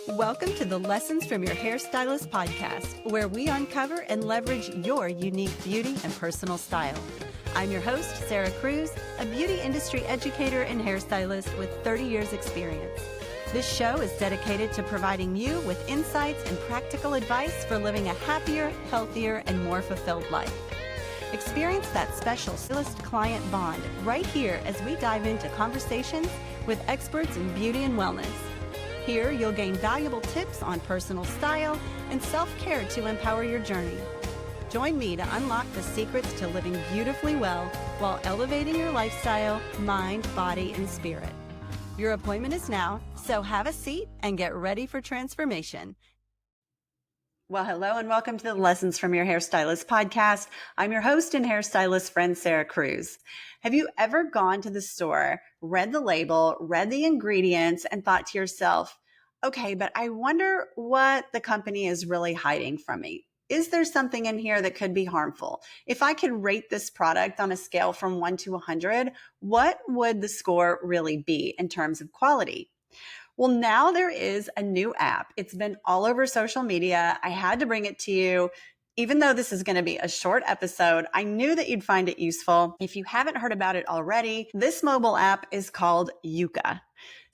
Welcome to the Lessons from Your Hairstylist podcast, where we uncover and leverage your unique beauty and personal style. I'm your host, Sarah Cruz, a beauty industry educator and hairstylist with 30 years experience. This show is dedicated to providing you with insights and practical advice for living a happier, healthier, and more fulfilled life. Experience that special stylist-client bond right here as we dive into conversations with experts in beauty and wellness. Here, you'll gain valuable tips on personal style and self-care to empower your journey. Join me to unlock the secrets to living beautifully well while elevating your lifestyle, mind, body, and spirit. Your appointment is now, so have a seat and get ready for transformation. Well, hello and welcome to the Lessons from Your Hairstylist podcast. I'm your host and hairstylist friend, Sarah Cruz. Have you ever gone to the store, read the label, read the ingredients, and thought to yourself, okay, but I wonder what the company is really hiding from me? Is there something in here that could be harmful? If I could rate this product on a scale from 1 to 100, what would the score really be in terms of quality? Well, now there is a new app. It's been all over social media. I had to bring it to you. Even though this is going to be a short episode, I knew that you'd find it useful. If you haven't heard about it already, this mobile app is called Yuka.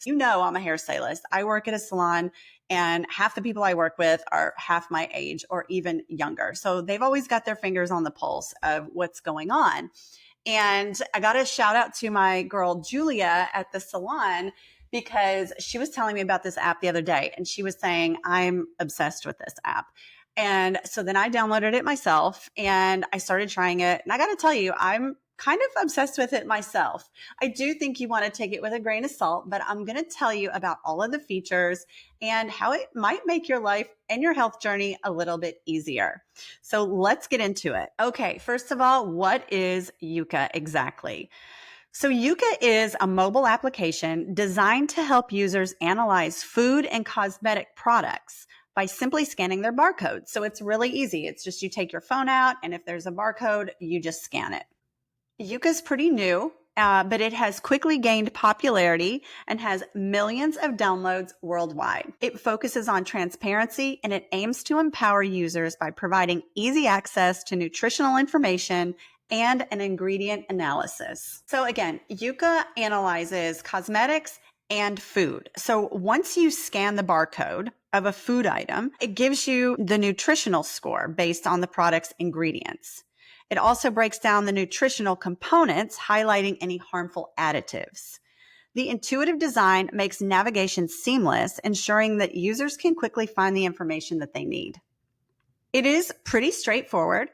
You know, I'm a hairstylist. I work at a salon and half the people I work with are half my age or even younger. So they've always got their fingers on the pulse of what's going on. And I got a shout out to my girl, Julia, at the salon, because she was telling me about this app the other day and she was saying, I'm obsessed with this app. And so then I downloaded it myself and I started trying it. And I got to tell you, I'm kind of obsessed with it myself. I do think you want to take it with a grain of salt, but I'm going to tell you about all of the features and how it might make your life and your health journey a little bit easier. So let's get into it. Okay, first of all, what is Yuka exactly? So Yuka is a mobile application designed to help users analyze food and cosmetic products by simply scanning their barcode. So it's really easy. It's just you take your phone out and if there's a barcode, you just scan it. Yuka's pretty new, but it has quickly gained popularity and has millions of downloads worldwide. It focuses on transparency and it aims to empower users by providing easy access to nutritional information and an ingredient analysis. So again, Yuka analyzes cosmetics and food. So once you scan the barcode of a food item, it gives you the nutritional score based on the product's ingredients. It also breaks down the nutritional components, highlighting any harmful additives. The intuitive design makes navigation seamless, ensuring that users can quickly find the information that they need. It is pretty straightforward.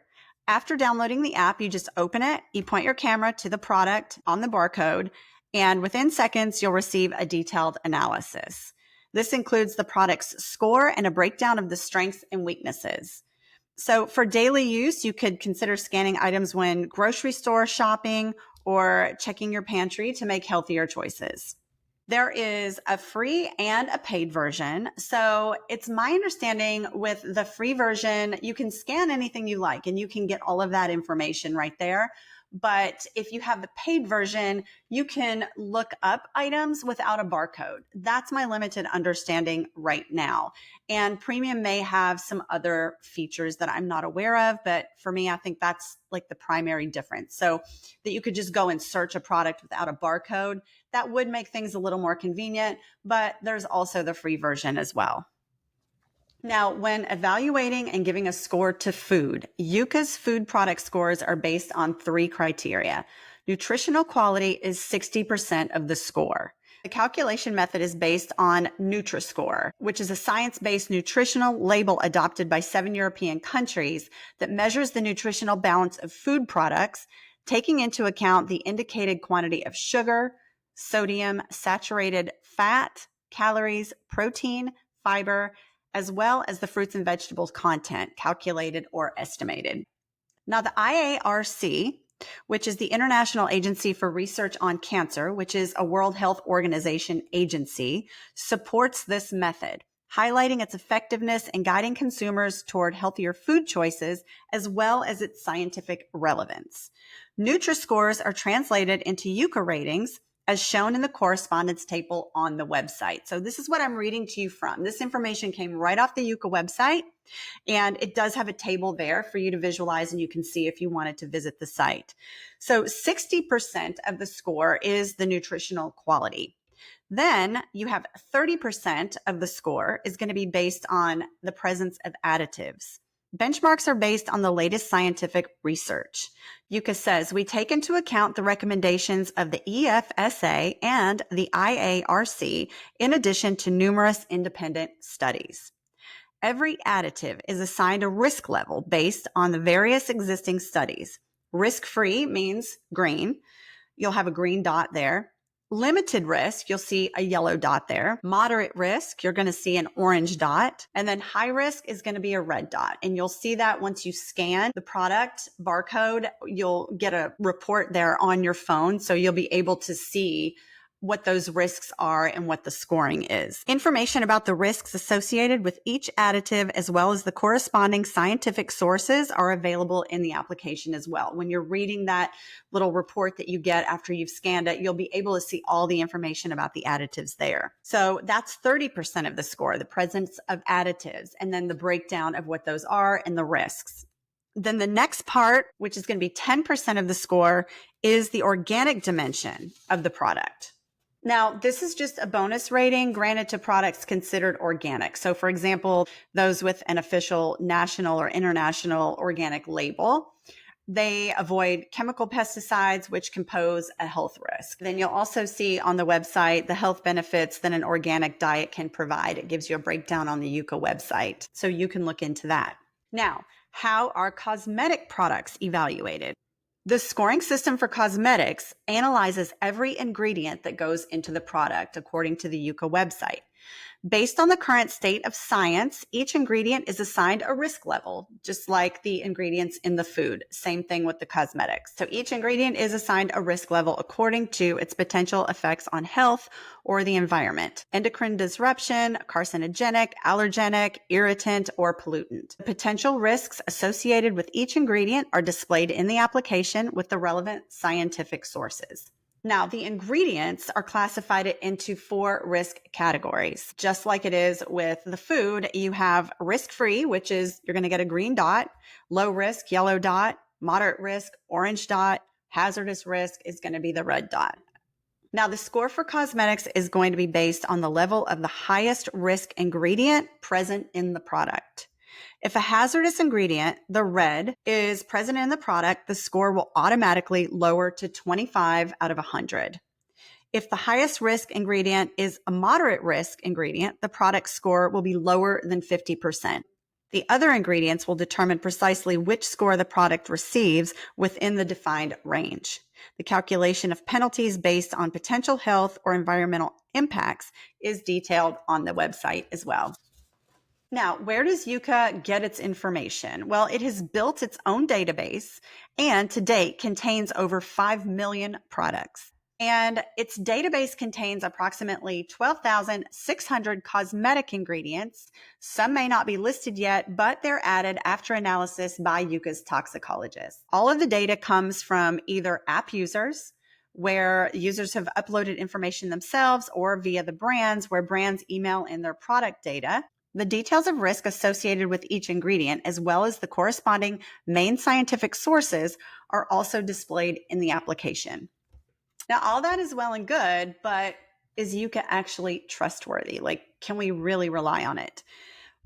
After downloading the app, you just open it, you point your camera to the product on the barcode, and within seconds, you'll receive a detailed analysis. This includes the product's score and a breakdown of the strengths and weaknesses. So for daily use, you could consider scanning items when grocery store shopping or checking your pantry to make healthier choices. There is a free and a paid version. So it's my understanding with the free version, you can scan anything you like and you can get all of that information right there. But if you have the paid version, you can look up items without a barcode. That's my limited understanding right now. And premium may have some other features that I'm not aware of, but for me, I think that's like the primary difference. So that you could just go and search a product without a barcode. That would make things a little more convenient, but there's also the free version as well. Now, when evaluating and giving a score to food, Yuka's food product scores are based on 3 criteria. Nutritional quality is 60% of the score. The calculation method is based on Nutri-Score, which is a science-based nutritional label adopted by 7 European countries that measures the nutritional balance of food products, taking into account the indicated quantity of sugar, sodium, saturated fat, calories, protein, fiber, as well as the fruits and vegetables content calculated or estimated. Now, the IARC, which is the International Agency for Research on Cancer, which is a World Health Organization agency, supports this method, highlighting its effectiveness in guiding consumers toward healthier food choices, as well as its scientific relevance. Nutri-Scores are translated into Yuka ratings as shown in the correspondence table on the website. So this is what I'm reading to you from. This information came right off the Yuka website, and it does have a table there for you to visualize, and you can see if you wanted to visit the site. So 60% of the score is the nutritional quality. Then you have 30% of the score is going to be based on the presence of additives. Benchmarks are based on the latest scientific research. Yuka says, we take into account the recommendations of the EFSA and the IARC in addition to numerous independent studies. Every additive is assigned a risk level based on the various existing studies. Risk-free means green. You'll have a green dot there. Limited risk, you'll see a yellow dot there. Moderate risk, you're going to see an orange dot. And then high risk is going to be a red dot. And you'll see that once you scan the product barcode, you'll get a report there on your phone. So you'll be able to see what those risks are and what the scoring is. Information about the risks associated with each additive, as well as the corresponding scientific sources, are available in the application as well. When you're reading that little report that you get after you've scanned it, you'll be able to see all the information about the additives there. So that's 30% of the score, the presence of additives, and then the breakdown of what those are and the risks. Then the next part, which is going to be 10% of the score, is the organic dimension of the product. Now, this is just a bonus rating granted to products considered organic. So, for example, those with an official national or international organic label, they avoid chemical pesticides, which can pose a health risk. Then you'll also see on the website the health benefits that an organic diet can provide. It gives you a breakdown on the Yuka website, so you can look into that. Now, how are cosmetic products evaluated? The scoring system for cosmetics analyzes every ingredient that goes into the product according to the Yuka website. Based on the current state of science, each ingredient is assigned a risk level, just like the ingredients in the food. Same thing with the cosmetics. So each ingredient is assigned a risk level according to its potential effects on health or the environment: endocrine disruption, carcinogenic, allergenic, irritant, or pollutant. The potential risks associated with each ingredient are displayed in the application with the relevant scientific sources. Now, the ingredients are classified into 4 risk categories. Just like it is with the food, you have risk-free, which is you're going to get a green dot, low risk, yellow dot, moderate risk, orange dot, hazardous risk is going to be the red dot. Now, the score for cosmetics is going to be based on the level of the highest risk ingredient present in the product. If a hazardous ingredient, the red, is present in the product, the score will automatically lower to 25 out of 100. If the highest risk ingredient is a moderate risk ingredient, the product score will be lower than 50%. The other ingredients will determine precisely which score the product receives within the defined range. The calculation of penalties based on potential health or environmental impacts is detailed on the website as well. Now, where does Yuka get its information? Well, it has built its own database and to date contains over 5 million products. And its database contains approximately 12,600 cosmetic ingredients. Some may not be listed yet, but they're added after analysis by Yuka's toxicologist. All of the data comes from either app users, where users have uploaded information themselves, or via the brands, where brands email in their product data. The details of risk associated with each ingredient, as well as the corresponding main scientific sources, are also displayed in the application. Now, all that is well and good, but is Yuka actually trustworthy? Like, can we really rely on it?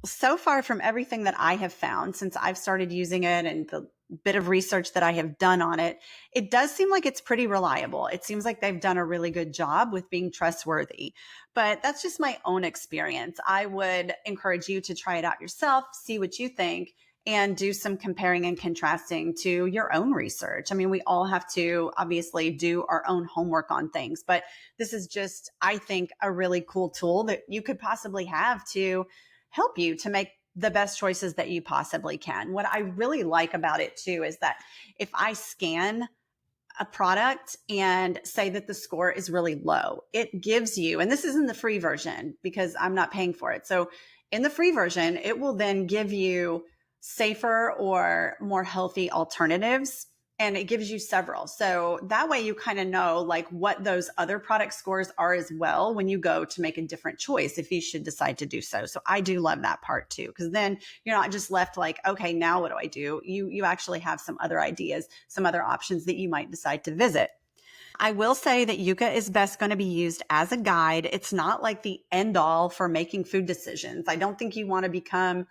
So far from everything that I have found since I've started using it and the bit of research that I have done on it, it does seem like it's pretty reliable. It seems like they've done a really good job with being trustworthy, but that's just my own experience. I would encourage you to try it out yourself, see what you think, and do some comparing and contrasting to your own research. I mean, we all have to obviously do our own homework on things, but this is just, I think, a really cool tool that you could possibly have to help you to make the best choices that you possibly can. What I really like about it too is that if I scan a product and say that the score is really low, it gives you, and this is in the free version because I'm not paying for it. So in the free version, it will then give you safer or more healthy alternatives. and it gives you several. So that way you kind of know like what those other product scores are as well when you go to make a different choice if you should decide to do so. So I do love that part too, because then you're not just left like, okay, now what do I do? You actually have some other ideas, some other options that you might decide to visit. I will say that Yuka is best going to be used as a guide. It's not like the end all for making food decisions. I don't think you want to become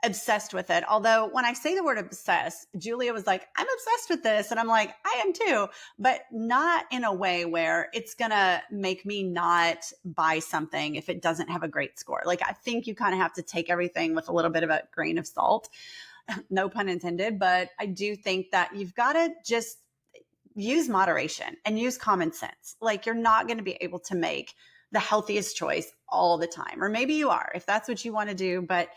obsessed with it. Although when I say the word obsessed, Julia was like, I'm obsessed with this. And I'm like, I am too, but not in a way where it's going to make me not buy something if it doesn't have a great score. Like, I think you kind of have to take everything with a little bit of a grain of salt, no pun intended. But I do think that you've got to just use moderation and use common sense. Like, you're not going to be able to make the healthiest choice all the time, or maybe you are if that's what you want to do. But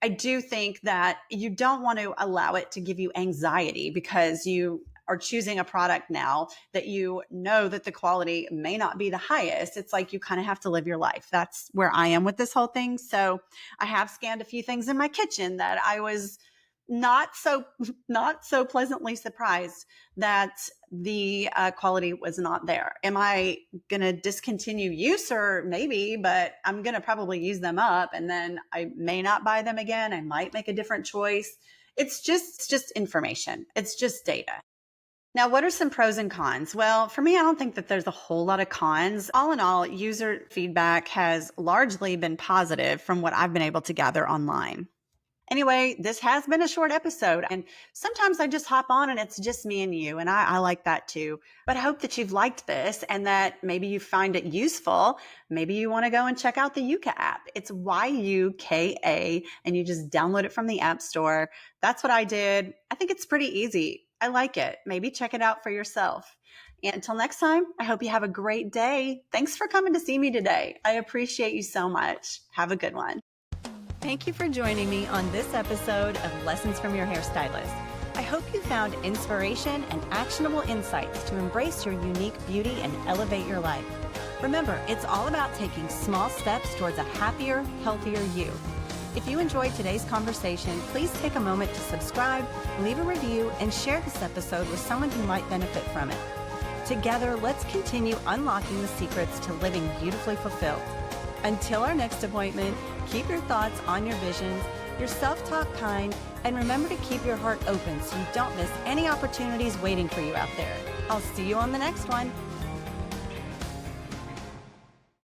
I do think that you don't want to allow it to give you anxiety because you are choosing a product now that you know that the quality may not be the highest. It's like you kind of have to live your life. That's where I am with this whole thing. So I have scanned a few things in my kitchen that I was not so pleasantly surprised that the quality was not there. Am I going to discontinue use? Or maybe, but I'm going to probably use them up and then I may not buy them again. I might make a different choice. It's just information. It's just data. Now, what are some pros and cons? Well, for me, I don't think that there's a whole lot of cons. All in all, user feedback has largely been positive from what I've been able to gather online. Anyway, this has been a short episode, and sometimes I just hop on and it's just me and you, and I like that too. But I hope that you've liked this and that maybe you find it useful. Maybe you want to go and check out the Yuka app. It's Yuka, and you just download it from the App Store. That's what I did. I think it's pretty easy. I like it. Maybe check it out for yourself. And until next time, I hope you have a great day. Thanks for coming to see me today. I appreciate you so much. Have a good one. Thank you for joining me on this episode of Lessons from Your Hairstylist. I hope you found inspiration and actionable insights to embrace your unique beauty and elevate your life. Remember, it's all about taking small steps towards a happier, healthier you. If you enjoyed today's conversation, please take a moment to subscribe, leave a review, and share this episode with someone who might benefit from it. Together, let's continue unlocking the secrets to living beautifully fulfilled. Until our next appointment, keep your thoughts on your visions, your self-talk kind, and remember to keep your heart open so you don't miss any opportunities waiting for you out there. I'll see you on the next one.